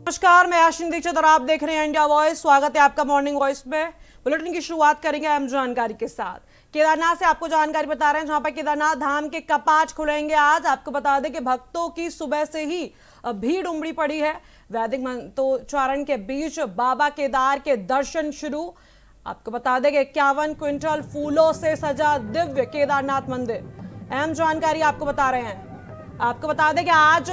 नमस्कार, मैं आशीन दीक्षित और आप देख रहे हैं इंडिया वॉइस। स्वागत है आपका मॉर्निंग वॉइस में। बुलेटिन की शुरुआत करेंगे अहम जानकारी के साथ। केदारनाथ से आपको जानकारी बता रहे हैं, जहां पर केदारनाथ धाम के कपाट खुलेंगे आज। आपको बता दें कि भक्तों की सुबह से ही भीड़ उमड़ी पड़ी है। वैदिक मंत्रोच्चारण के बीच बाबा केदार के दर्शन शुरू। आपको बता दें कि 51 क्विंटल फूलों से सजा दिव्य केदारनाथ मंदिर। अहम जानकारी आपको बता रहे हैं। आपको बता दें कि आज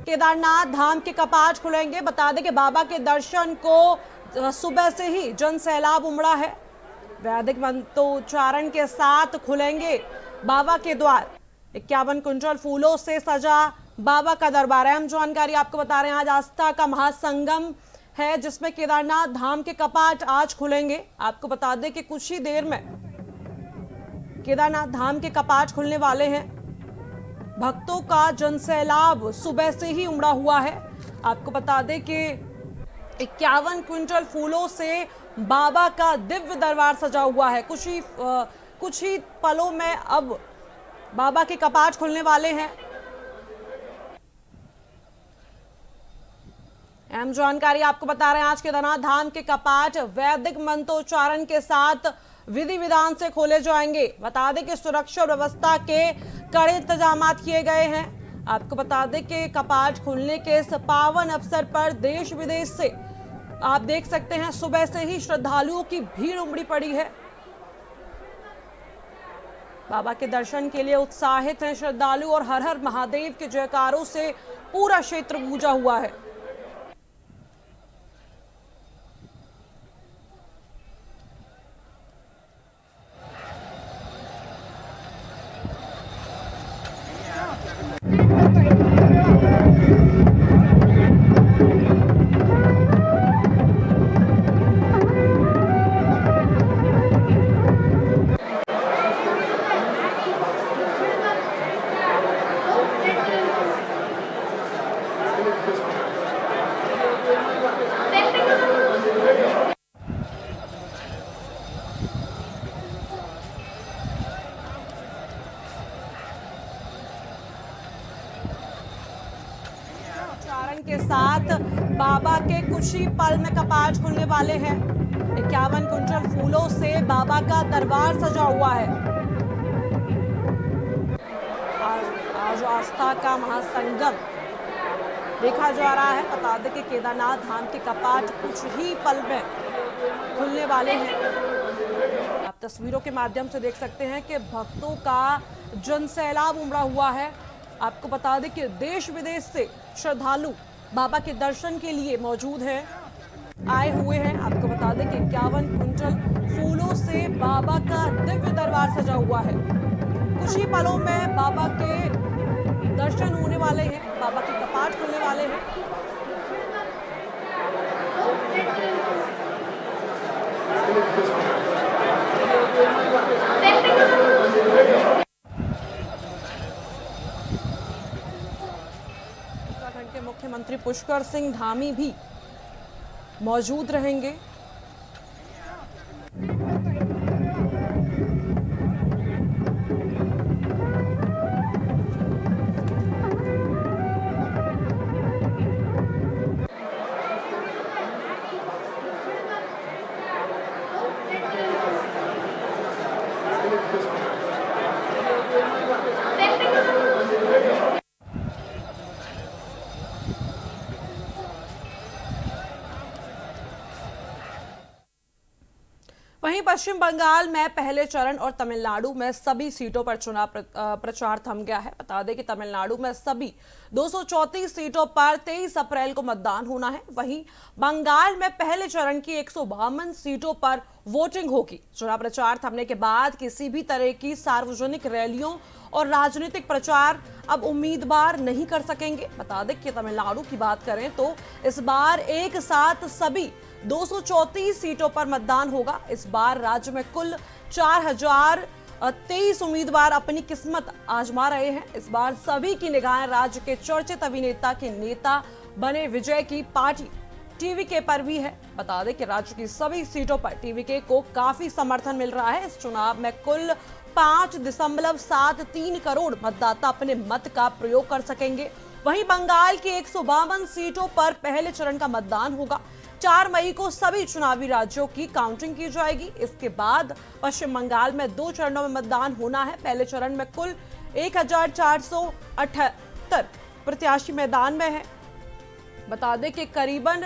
केदारनाथ धाम के कपाट खुलेंगे। बता दें कि बाबा के दर्शन को सुबह से ही जन सैलाब उमड़ा है। वैदिक मंत्रोच्चारण के साथ खुलेंगे बाबा के द्वार। 51 क्विंटल फूलों से सजा बाबा का दरबार। अहम जानकारी आपको बता रहे हैं, आज आस्था का महासंगम है, जिसमें केदारनाथ धाम के कपाट आज खुलेंगे। आपको बता दें कि कुछ ही देर में केदारनाथ धाम के कपाट खुलने वाले हैं। भक्तों का जनसैलाब सुबह से ही उमड़ा हुआ है। आपको बता दें कि 51 क्विंटल फूलों से बाबा का दिव्य दरबार सजा हुआ है। कुछ ही पलों में अब बाबा के कपाट खुलने वाले हैं। अहम जानकारी आपको बता रहे हैं, आज केदारनाथ धाम के कपाट वैदिक मंत्रोच्चारण के साथ विधि विधान से खोले जाएंगे। बता दें कि सुरक्षा व्यवस्था के कड़े इंतजाम किए गए हैं। आपको बता दें कि कपाट खुलने के इस पावन अवसर पर देश विदेश से आप देख सकते हैं, सुबह से ही श्रद्धालुओं की भीड़ उमड़ी पड़ी है। बाबा के दर्शन के लिए उत्साहित हैं श्रद्धालु और हर हर महादेव के जयकारों से पूरा क्षेत्र गूंजा हुआ है। के साथ बाबा के कुछ ही पल में कपाट खुलने वाले हैं। 51 क्विंटल फूलों से बाबा का दरबार सजा हुआ है। आज आस्था का महासंगम देखा जा रहा है। बता दें कि केदारनाथ धाम के कपाट कुछ ही पल में खुलने वाले हैं। आप तस्वीरों के माध्यम से देख सकते हैं कि भक्तों का जनसैलाब उमड़ा हुआ है। आपको बता दें कि देश विदेश से श्रद्धालु बाबा के दर्शन के लिए मौजूद हैं, आए हुए हैं। आपको बता दें कि 51 क्विंटल फूलों से बाबा का दिव्य दरबार सजा हुआ है। कुछ ही पलों में बाबा के दर्शन होने वाले हैं, बाबा के कपाट खुलने वाले हैं। उत्तराखंड के मुख्यमंत्री पुष्कर सिंह धामी भी मौजूद रहेंगे। वहीं पश्चिम बंगाल में पहले चरण और तमिलनाडु में सभी सीटों पर चुनाव प्रचार थम गया है। बता दें कि तमिलनाडु में सभी 234 सीटों पर 23 अप्रैल को मतदान होना है। वहीं बंगाल में पहले चरण की 152 सीटों पर वोटिंग होगी। चुनाव प्रचार थमने के बाद किसी भी तरह की सार्वजनिक रैलियों और राजनीतिक प्रचार अब उम्मीदवार नहीं कर सकेंगे। बता दें कि तमिलनाडु की बात करें तो इस बार एक साथ सभी 234 सीटों पर मतदान होगा। इस बार राज्य में कुल 4023 उम्मीदवार अपनी किस्मत आजमा रहे हैं। इस बार सभी की निगाहें राज्य के चर्चित अभिनेता के नेता बने विजय की पार्टी टीवीके पर भी है। बता दें कि राज्य की सभी सीटों पर टीवीके को काफी समर्थन मिल रहा है। इस चुनाव में कुल 5.73 करोड़ मतदाता अपने मत का प्रयोग कर सकेंगे वहीं बंगाल की 152 सीटों पर पहले चरण का मतदान होगा। 4 मई को सभी चुनावी राज्यों की काउंटिंग की जाएगी। इसके बाद पश्चिम बंगाल में 2 चरणों में मतदान होना है। पहले चरण में कुल 1478 प्रत्याशी मैदान में है। बता दें कि करीबन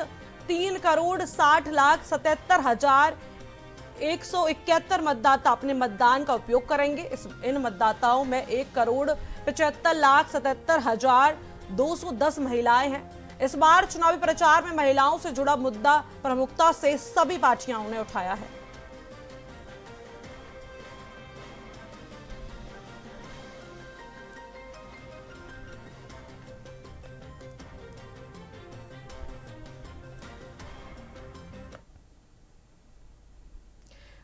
3,67,77,171 मतदाता अपने मतदान का उपयोग करेंगे। इन मतदाताओं में 1,75,77,210 महिलाएं हैं। इस बार चुनावी प्रचार में महिलाओं से जुड़ा मुद्दा प्रमुखता से सभी पार्टियों ने उठाया है।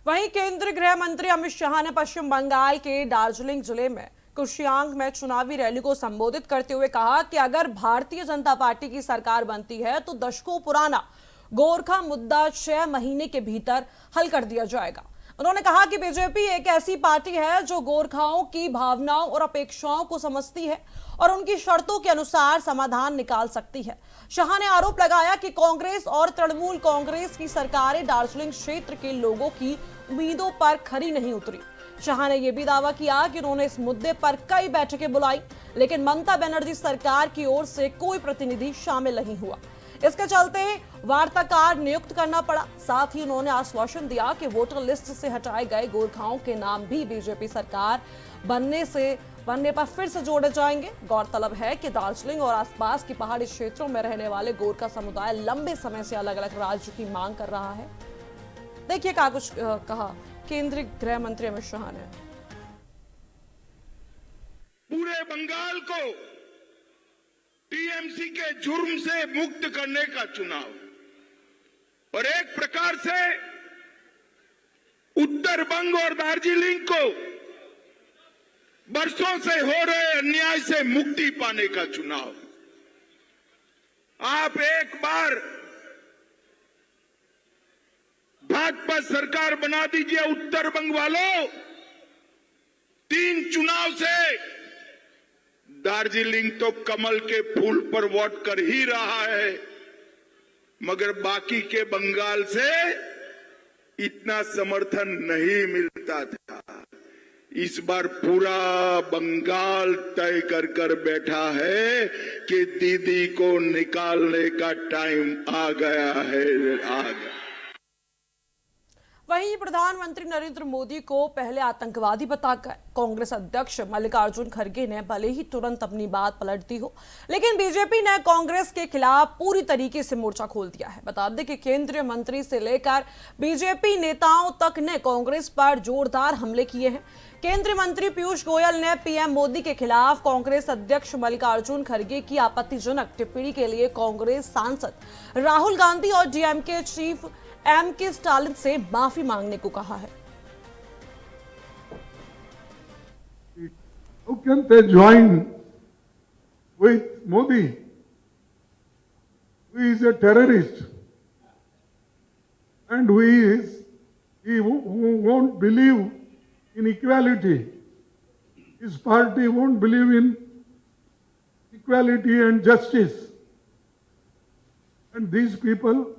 वहीं केंद्रीय गृह मंत्री अमित शाह ने पश्चिम बंगाल के दार्जिलिंग जिले में कुर्शियांग में चुनावी रैली को संबोधित करते हुए कहा कि अगर भारतीय जनता पार्टी की सरकार बनती है तो दशकों पुराना गोरखा मुद्दा 6 महीने के भीतर हल कर दिया जाएगा। उन्होंने कहा कि बीजेपी एक ऐसी पार्टी है जो गोरखाओं की भावनाओं और अपेक्षाओं को समझती है और उनकी शर्तों के अनुसार समाधान निकाल सकती है। शाह ने आरोप लगाया कि कांग्रेस और तृणमूल कांग्रेस की सरकारें दार्जिलिंग क्षेत्र के लोगों की उम्मीदों पर खरी नहीं उतरी। शाह ने यह भी दावा किया कि उन्होंने इस मुद्दे पर कई बैठकें बुलाई, लेकिन ममता बनर्जी सरकार की ओर से कोई प्रतिनिधि शामिल नहीं हुआ। इसके चलते वार्ताकार नियुक्त करना पड़ा। साथ ही उन्होंने आश्वासन दिया कि वोटर लिस्ट से हटाए गए गोरखाओं के नाम भी बीजेपी सरकार बनने पर फिर से जोड़े जाएंगे। गौरतलब है कि दार्जिलिंग और आसपास की पहाड़ी क्षेत्रों में रहने वाले गोरखा समुदाय लंबे समय से अलग अलग राज्य की मांग कर रहा है। देखिए क्या कुछ कहा केंद्रीय गृह मंत्री अमित शाह ने। पूरे बंगाल को टीएमसी के जुर्म से मुक्त करने का चुनाव और एक प्रकार से उत्तर बंग और दार्जिलिंग को बरसों से हो रहे अन्याय से मुक्ति पाने का चुनाव। आप एक बार भाजपा सरकार बना दीजिए उत्तर बंग वालों। 3 चुनाव से दार्जिलिंग तो कमल के फूल पर वोट कर ही रहा है, मगर बाकी के बंगाल से इतना समर्थन नहीं मिलता था। इस बार पूरा बंगाल तय कर बैठा है कि दीदी को निकालने का टाइम आ गया है। वहीं प्रधानमंत्री नरेंद्र मोदी को पहले आतंकवादी बताकर कांग्रेस अध्यक्ष मल्लिकार्जुन खड़गे ने भले ही तुरंत अपनी बात पलट दी हो, लेकिन बीजेपी ने कांग्रेस के खिलाफ पूरी तरीके से मोर्चा खोल दिया है। बता दें कि केंद्रीय मंत्री से लेकर बीजेपी नेताओं तक ने कांग्रेस पर जोरदार हमले किए हैं। केंद्रीय मंत्री पीयूष गोयल ने पीएम मोदी के खिलाफ कांग्रेस अध्यक्ष मल्लिकार्जुन खड़गे की आपत्तिजनक टिप्पणी के लिए कांग्रेस सांसद राहुल गांधी और डीएमके चीफ एमके स्टालिन से माफी मांगने को कहा है। How can they join with Modi, who is a terrorist and who won't believe in equality? His party won't believe in equality and justice. And these people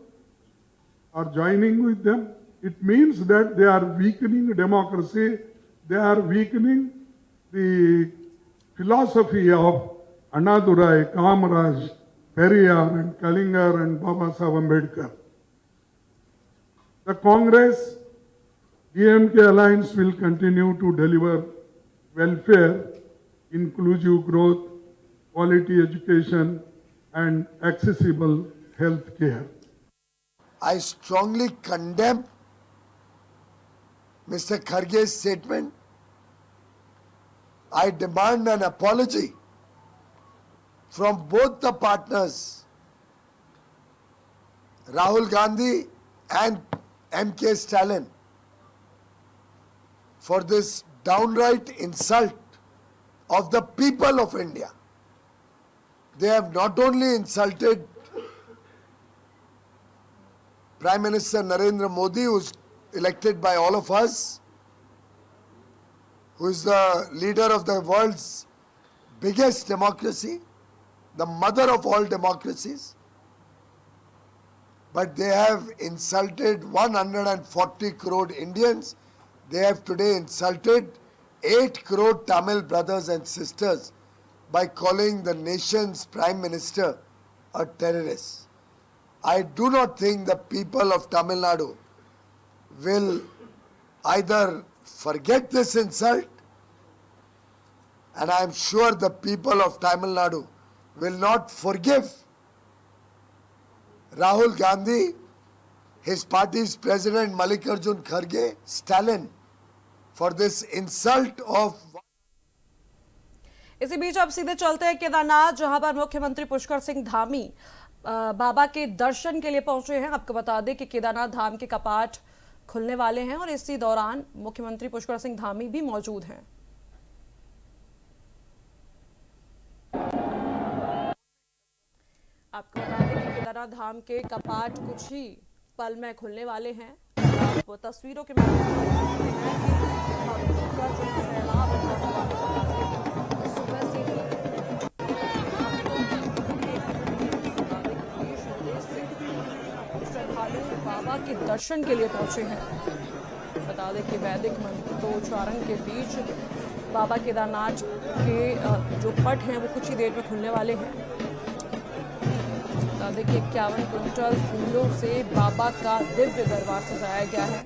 are joining with them. It means that they are weakening democracy. They are weakening the philosophy of Annadurai, Kamaraj, Periyar and Kalingar and Baba Saheb Ambedkar. The Congress DMK alliance will continue to deliver welfare, inclusive growth, quality education and accessible health care. I strongly condemn Mr. Kharge's statement. I demand an apology from both the partners, Rahul Gandhi and MK Stalin, for this downright insult of the people of India. They have not only insulted Prime Minister Narendra Modi, who is elected by all of us, who is the leader of the world's biggest democracy, the mother of all democracies. But they have insulted 140 crore Indians. They have today insulted 8 crore Tamil brothers and sisters by calling the nation's Prime Minister a terrorist. I do not think the people of Tamil Nadu will either forget this insult, and I am sure the people of Tamil Nadu will not forgive Rahul Gandhi, his party's president Mallikarjun Kharge, Stalin, for this insult of. इसी बीच अब सीधे चलते हैं केदारनाथ, जहां पर मुख्यमंत्री पुष्कर सिंह धामी बाबा के दर्शन के लिए पहुंचे हैं। आपको बता दें कि केदारनाथ धाम के कपाट खुलने वाले हैं और इसी दौरान मुख्यमंत्री पुष्कर सिंह धामी भी मौजूद हैं। आपको बता दें कि केदारनाथ धाम के कपाट कुछ ही पल में खुलने वाले हैं। आप तस्वीरों के माध्यम से देख सकते हैं कि भक्तों का जो सैलाब उमड़ा हुआ है। सुबह से ही देश विदेश से श्रद्धालु बाबा के दर्शन के लिए पहुंचे हैं। बता दें कि वैदिक मंत्रोच्चारण के बीच बाबा केदारनाथ के जो पट हैं वो कुछ ही देर में खुलने वाले हैं। बता दें कि 51 क्विंटल फूलों से बाबा का दिव्य दरबार सजाया गया है।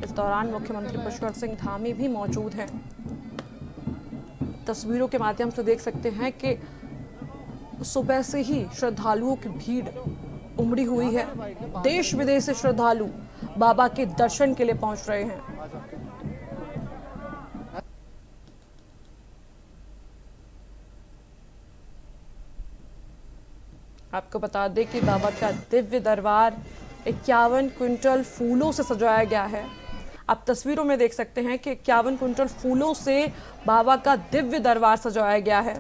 इस दौरान मुख्यमंत्री पुष्कर सिंह धामी भी मौजूद हैं। तस्वीरों के माध्यम से देख सकते हैं कि सुबह से ही श्रद्धालुओं की भीड़ उमड़ी हुई है। देश विदेश से श्रद्धालु बाबा के दर्शन के लिए पहुंच रहे हैं। आपको बता दें कि बाबा का दिव्य दरबार 51 क्विंटल फूलों से सजाया गया है। आप तस्वीरों में देख सकते हैं कि 51 क्विंटल फूलों से बाबा का दिव्य दरबार सजाया गया है।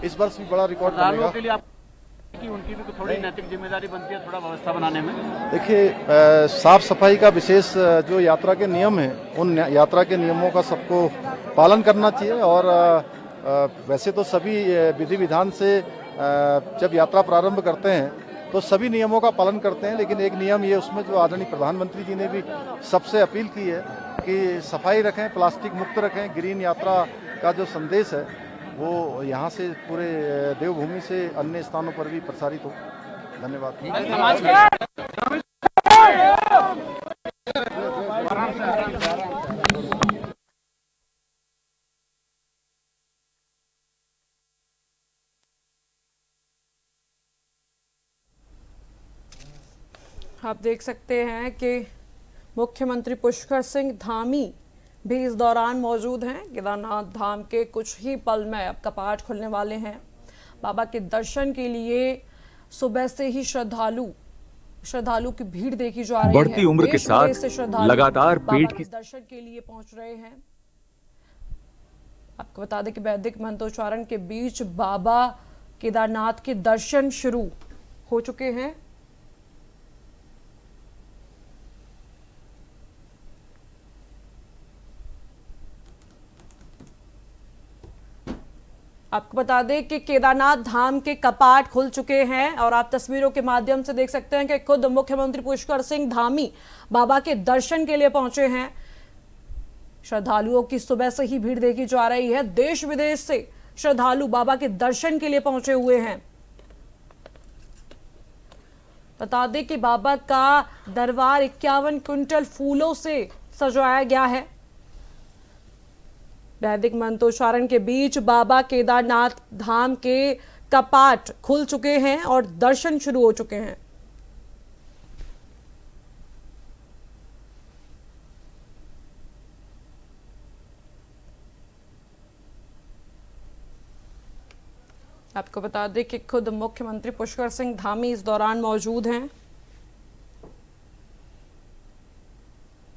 इस वर्ष भी बड़ा रिकॉर्ड बनेगा। के लिए आप कि उनकी भी थोड़ी नैतिक जिम्मेदारी बनती है थोड़ा व्यवस्था बनाने में। देखिए, साफ सफाई का विशेष जो यात्रा के नियम है, उन यात्रा के नियमों का सबको पालन करना चाहिए। और वैसे तो सभी विधि विधान से जब यात्रा प्रारंभ करते हैं तो सभी नियमों का पालन करते हैं, लेकिन एक नियम ये उसमें जो आदरणीय प्रधानमंत्री जी ने भी सबसे अपील की है कि सफाई रखें, प्लास्टिक मुक्त रखें। ग्रीन यात्रा का जो संदेश है वो यहाँ से पूरे देवभूमि से अन्य स्थानों पर भी प्रसारित हो। धन्यवाद। आप देख सकते हैं कि मुख्यमंत्री पुष्कर सिंह धामी भी इस दौरान मौजूद हैं। केदारनाथ धाम के कुछ ही पल में अब कपाट खुलने वाले हैं। बाबा के दर्शन के लिए सुबह से ही श्रद्धालु की भीड़ देखी जा रही है। बढ़ती उम्र के साथ लगातार पेट के दर्शन के लिए पहुंच रहे हैं। आपको बता दें कि वैदिक मंत्रोच्चारण के बीच बाबा केदारनाथ के दर्शन शुरू हो चुके हैं। आपको बता दें कि केदारनाथ धाम के कपाट खुल चुके हैं और आप तस्वीरों के माध्यम से देख सकते हैं कि खुद मुख्यमंत्री पुष्कर सिंह धामी बाबा के दर्शन के लिए पहुंचे हैं। श्रद्धालुओं की सुबह से ही भीड़ देखी जा रही है। देश विदेश से श्रद्धालु बाबा के दर्शन के लिए पहुंचे हुए हैं। बता दें कि बाबा का दरबार 51 क्विंटल फूलों से सजाया गया है। वैदिक मंत्रोच्चारण के बीच बाबा केदारनाथ धाम के कपाट खुल चुके हैं और दर्शन शुरू हो चुके हैं। आपको बता दें कि खुद मुख्यमंत्री पुष्कर सिंह धामी इस दौरान मौजूद हैं।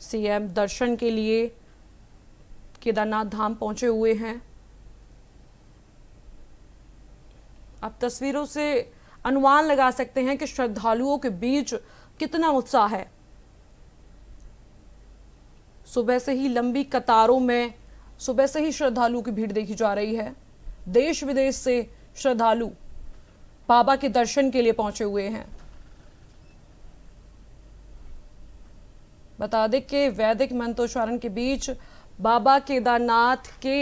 सीएम दर्शन के लिए केदारनाथ धाम पहुंचे हुए हैं। आप तस्वीरों से अनुमान लगा सकते हैं कि श्रद्धालुओं के बीच कितना उत्साह है। सुबह से ही लंबी कतारों में सुबह से ही श्रद्धालुओं की भीड़ देखी जा रही है। देश विदेश से श्रद्धालु बाबा के दर्शन के लिए पहुंचे हुए हैं। बता दें कि वैदिक मंत्रोच्चारण के बीच बाबा केदारनाथ के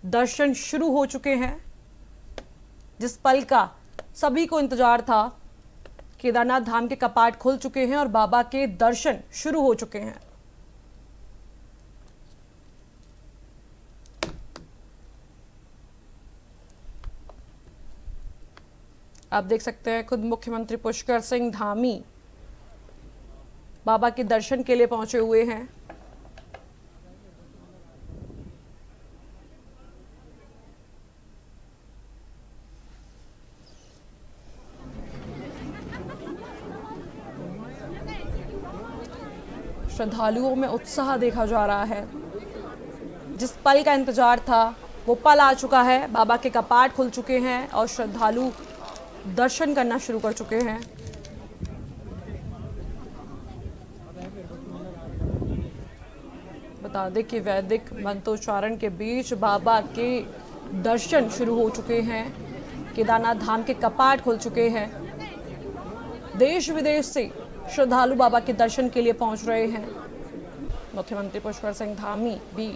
दर्शन शुरू हो चुके हैं। जिस पल का सभी को इंतजार था, केदारनाथ धाम के कपाट खुल चुके हैं और बाबा के दर्शन शुरू हो चुके हैं। आप देख सकते हैं खुद मुख्यमंत्री पुष्कर सिंह धामी बाबा के दर्शन के लिए पहुंचे हुए हैं। श्रद्धालुओं में उत्साह देखा जा रहा है। जिस पल का इंतजार था वो पल आ चुका है। बाबा के कपाट खुल चुके हैं और श्रद्धालु दर्शन करना शुरू कर चुके हैं। बता दें कि वैदिक मंत्रोच्चारण के बीच बाबा के दर्शन शुरू हो चुके हैं। केदारनाथ धाम के कपाट खुल चुके हैं। देश विदेश से श्रद्धालु बाबा के दर्शन के लिए पहुंच रहे हैं। मुख्यमंत्री पुष्कर सिंह धामी भी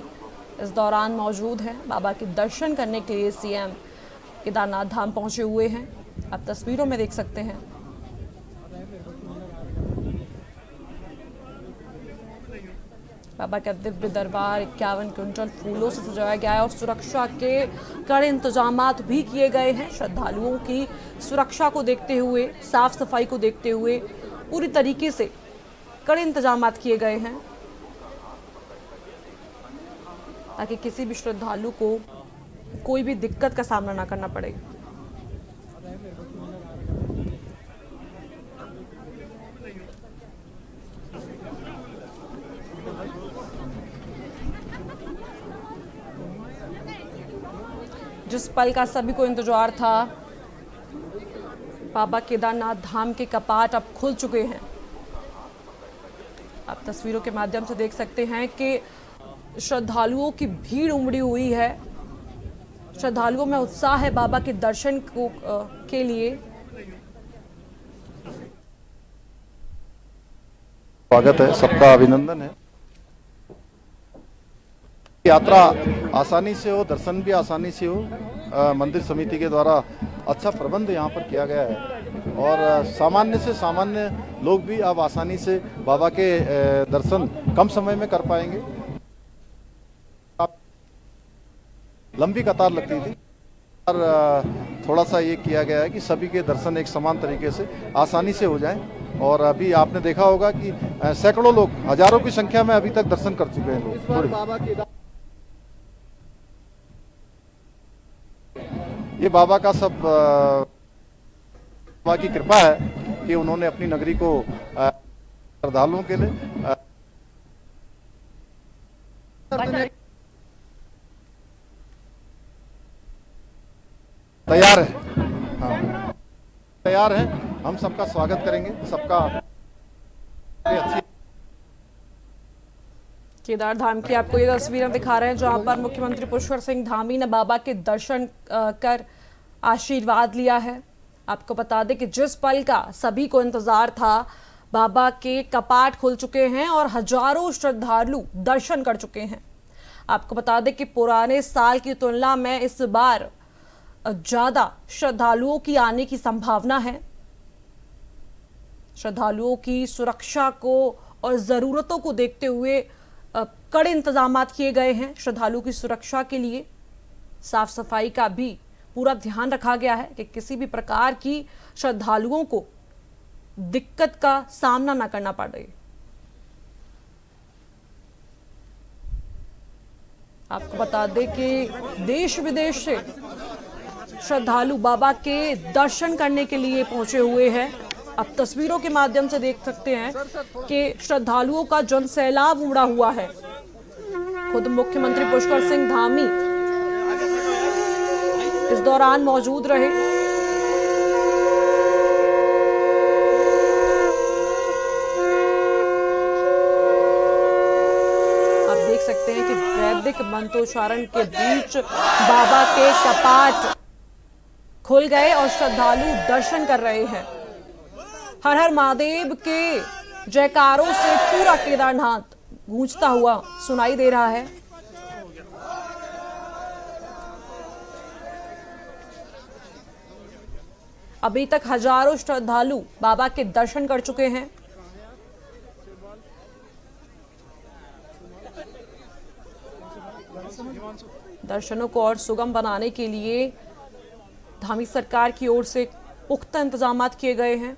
इस दौरान मौजूद हैं। बाबा के दर्शन करने के लिए सीएम केदारनाथ धाम पहुंचे हुए हैं। आप तस्वीरों में देख सकते हैं। बाबा का दिव्य दरबार 51 क्विंटल फूलों से सजाया गया है और सुरक्षा के कड़े इंतजामात भी किए गए हैं। श्रद्धालुओं की सुरक्षा को देखते हुए, साफ सफाई को देखते हुए पूरी तरीके से कड़े इंतजामात किए गए हैं ताकि किसी भी श्रद्धालु को कोई भी दिक्कत का सामना ना करना पड़े। जिस पल का सभी को इंतजार था, बाबा केदारनाथ धाम के कपाट अब खुल चुके हैं। आप तस्वीरों के माध्यम से देख सकते हैं कि श्रद्धालुओं की भीड़ उमड़ी हुई है। श्रद्धालुओं में उत्साह है बाबा के दर्शन के लिए। स्वागत है, सबका अभिनंदन है। यात्रा आसानी से हो, दर्शन भी आसानी से हो। मंदिर समिति के द्वारा अच्छा प्रबंध यहाँ पर किया गया है और सामान्य से सामान्य लोग भी अब आसानी से बाबा के दर्शन कम समय में कर पाएंगे। लंबी कतार लगती थी और थोड़ा सा ये किया गया है कि सभी के दर्शन एक समान तरीके से आसानी से हो जाएं। और अभी आपने देखा होगा कि सैकड़ों लोग, हजारों की संख्या में अभी तक दर्शन कर चुके हैं लोग। ये बाबा का सब बाबा की कृपा है कि उन्होंने अपनी नगरी को श्रद्धालुओं के लिए तैयार है। हाँ, तैयार है। हम सबका स्वागत करेंगे। सबका अच्छी केदार धाम की आपको ये तस्वीरें दिखा रहे हैं जहां पर मुख्यमंत्री पुष्कर सिंह धामी ने बाबा के दर्शन कर आशीर्वाद लिया है। आपको बता दें कि जिस पल का सभी को इंतजार था, बाबा के कपाट खुल चुके हैं और हजारों श्रद्धालु दर्शन कर चुके हैं। आपको बता दें कि पुराने साल की तुलना में इस बार ज्यादा श्रद्धालुओं की आने की संभावना है। श्रद्धालुओं की सुरक्षा को और जरूरतों को देखते हुए कड़े इंतजामात किए गए हैं। श्रद्धालुओं की सुरक्षा के लिए साफ सफाई का भी पूरा ध्यान रखा गया है कि किसी भी प्रकार की श्रद्धालुओं को दिक्कत का सामना ना करना पड़े। आपको बता दें कि देश विदेश से श्रद्धालु बाबा के दर्शन करने के लिए पहुंचे हुए हैं। अब तस्वीरों के माध्यम से देख सकते हैं कि श्रद्धालुओं का जन सैलाब उमड़ा हुआ है। खुद मुख्यमंत्री पुष्कर सिंह धामी इस दौरान मौजूद रहे। आप देख सकते हैं कि वैदिक मंत्रोच्चारण के बीच बाबा के कपाट खुल गए और श्रद्धालु दर्शन कर रहे हैं। हर हर महादेव के जयकारों से पूरा केदारनाथ गूंजता हुआ सुनाई दे रहा है। अभी तक हजारों श्रद्धालु बाबा के दर्शन कर चुके हैं। दर्शनों को और सुगम बनाने के लिए धामी सरकार की ओर से पुख्ता इंतजाम किए गए हैं।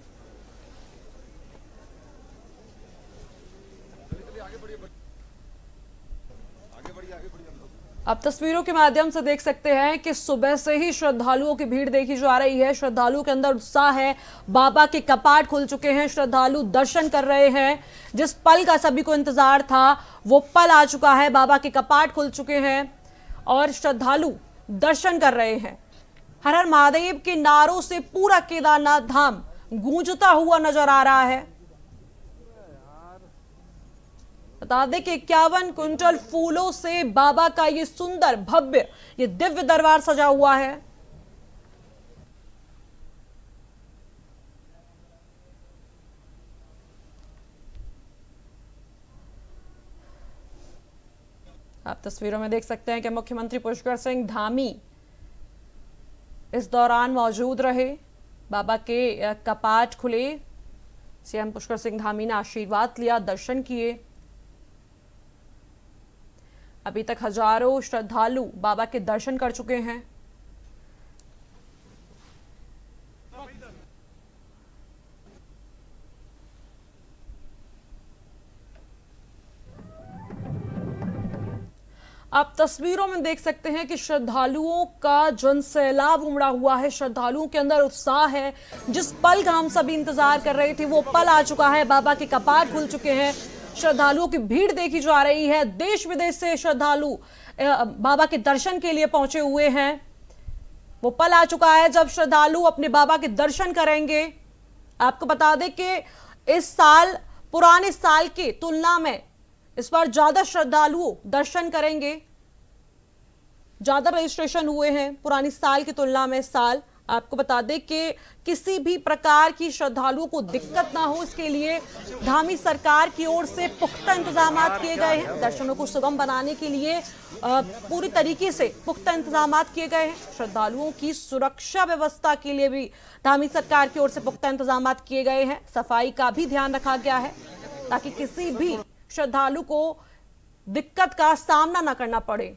अब तस्वीरों के माध्यम से देख सकते हैं कि सुबह से ही श्रद्धालुओं की भीड़ देखी जा रही है। श्रद्धालुओं के अंदर उत्साह है। बाबा के कपाट खुल चुके हैं, श्रद्धालु दर्शन कर रहे हैं। जिस पल का सभी को इंतजार था वो पल आ चुका है। बाबा के कपाट खुल चुके हैं और श्रद्धालु दर्शन कर रहे हैं। हर हर महादेव के नारों से पूरा केदारनाथ धाम गूंजता हुआ नजर आ रहा है। बता दें कि 51 क्विंटल फूलों से बाबा का ये सुंदर भव्य ये दिव्य दरबार सजा हुआ है। आप तस्वीरों में देख सकते हैं कि मुख्यमंत्री पुष्कर सिंह धामी इस दौरान मौजूद रहे। बाबा के कपाट खुले, सीएम पुष्कर सिंह धामी ने आशीर्वाद लिया, दर्शन किए। अभी तक हजारों श्रद्धालु बाबा के दर्शन कर चुके हैं। आप तस्वीरों में देख सकते हैं कि श्रद्धालुओं का जन सैलाब उमड़ा हुआ है। श्रद्धालुओं के अंदर उत्साह है। जिस पल का हम सभी इंतजार कर रहे थे वो पल आ चुका है। बाबा के कपाट खुल चुके हैं। श्रद्धालुओं की भीड़ देखी जा रही है। देश विदेश से श्रद्धालु बाबा के दर्शन के लिए पहुंचे हुए हैं। वो पल आ चुका है जब श्रद्धालु अपने बाबा के दर्शन करेंगे। आपको बता दें कि इस साल पुराने साल की तुलना में इस बार ज्यादा श्रद्धालु दर्शन करेंगे। ज्यादा रजिस्ट्रेशन हुए हैं पुरानी साल की तुलना में इस साल। आपको बता दें कि किसी भी प्रकार की श्रद्धालुओं को दिक्कत ना हो इसके लिए धामी सरकार की ओर से पुख्ता इंतजाम किए गए हैं। दर्शनों को सुगम बनाने के लिए पूरी तरीके से पुख्ता इंतजाम किए गए हैं। श्रद्धालुओं की सुरक्षा व्यवस्था के लिए भी धामी सरकार की ओर से पुख्ता इंतजाम किए गए हैं। सफाई का भी ध्यान रखा गया है ताकि किसी भी श्रद्धालु को दिक्कत का सामना ना करना पड़े।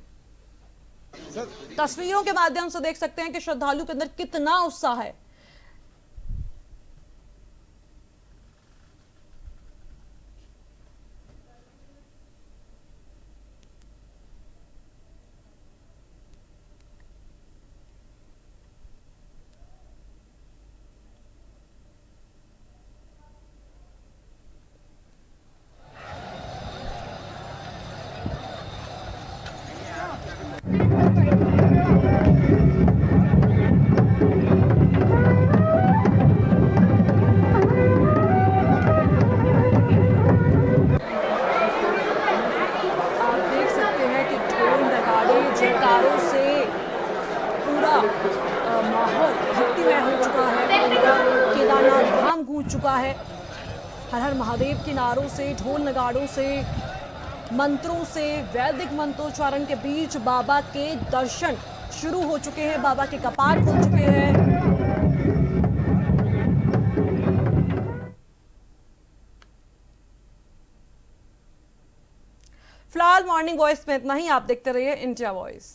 तस्वीरों के माध्यम से देख सकते हैं कि श्रद्धालु के अंदर कितना उत्साह है। माहौल भक्तिमय हो चुका है। केदारनाथ धाम गूंज चुका है। हर हर महादेव के नारों से, ढोल नगाड़ों से, मंत्रों से, वैदिक मंत्रोच्चारण के बीच बाबा के दर्शन शुरू हो चुके हैं। बाबा के कपाट खुल चुके हैं। फिलहाल मॉर्निंग वॉइस में इतना ही। आप देखते रहिए इंडिया वॉइस।